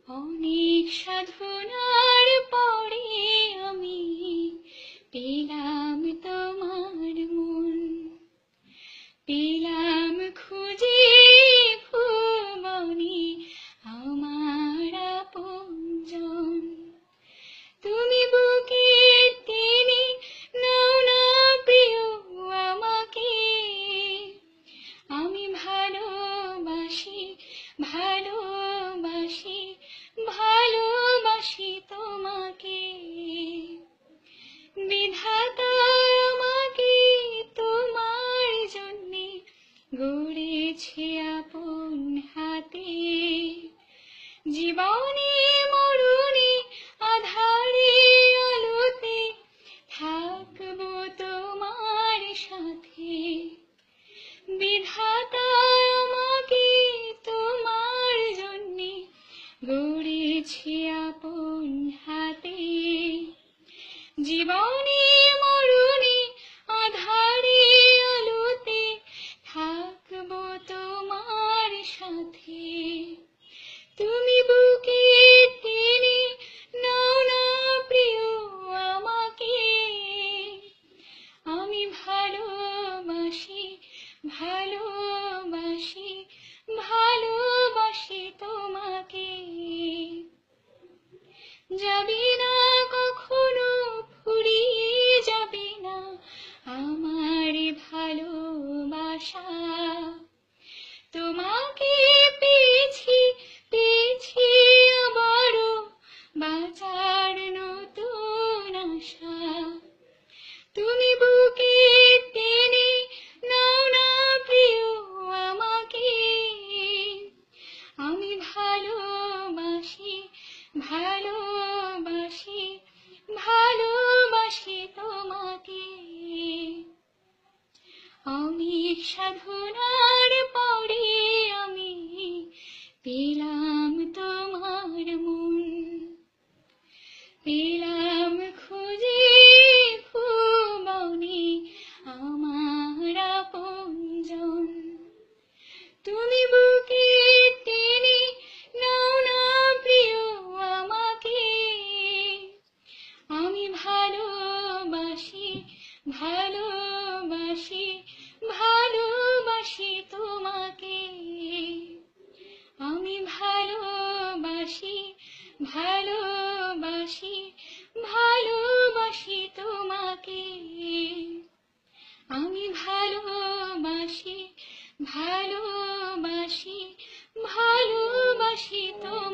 অনেক সাধনার পরে আমি পেলাম তোমার মন, পেলাম খুঁজে ভুবনে আমার আপনজন। তুমি বুকে টেনে নাও না প্রিয় আমাকে, আমি ভালোবাসি ভালোবাসি ভালোবাসি তোমাকে। বিধাতা আমাকে তোমার জন্যে গড়েছে আপন হাতে, জীবনে মরণে আঁধারে আলোতে থাকবো তোমার সাথে। বিধাতা আমাকে তোমার জন্যে গড়েছে আপন হাতে, জীবনে মরণে আঁধারে আলোতে থাকবো তোমার সাথে। তুমি বুকে টেনে নাও না প্রিয় আমাকে, আমি ভালোবাসি ভালোবাসি ভালোবাসি তোমাকে। যাবে না কখনো ফুরিয়ে যাবে না আমার ভালোবাসা, তোমাকে পেয়েছি পেয়েছি আবারও বাঁচার নতুন আশা। তুমি বুকে টেনে নাও না প্রিয় আমাকে, আমি ভালোবাসি ভালোবাসি ভালোবাসি তোমাকে। অনেক সাধনার পরে আমি পেলাম তোমার মন, পেলাম খুঁজে ভুবনে আমার আপনজন। তুমি বুকে টেনে নাও না প্রিয় আমাকে, আমি ভালোবাসি ভালোবাসি ভালোবাসি তোমাকে। আমি ভালোবাসি ভালোবাসি ভালোবাসি তোমাকে। আমি ভালোবাসি ভালোবাসি ভালোবাসি তোমাকে।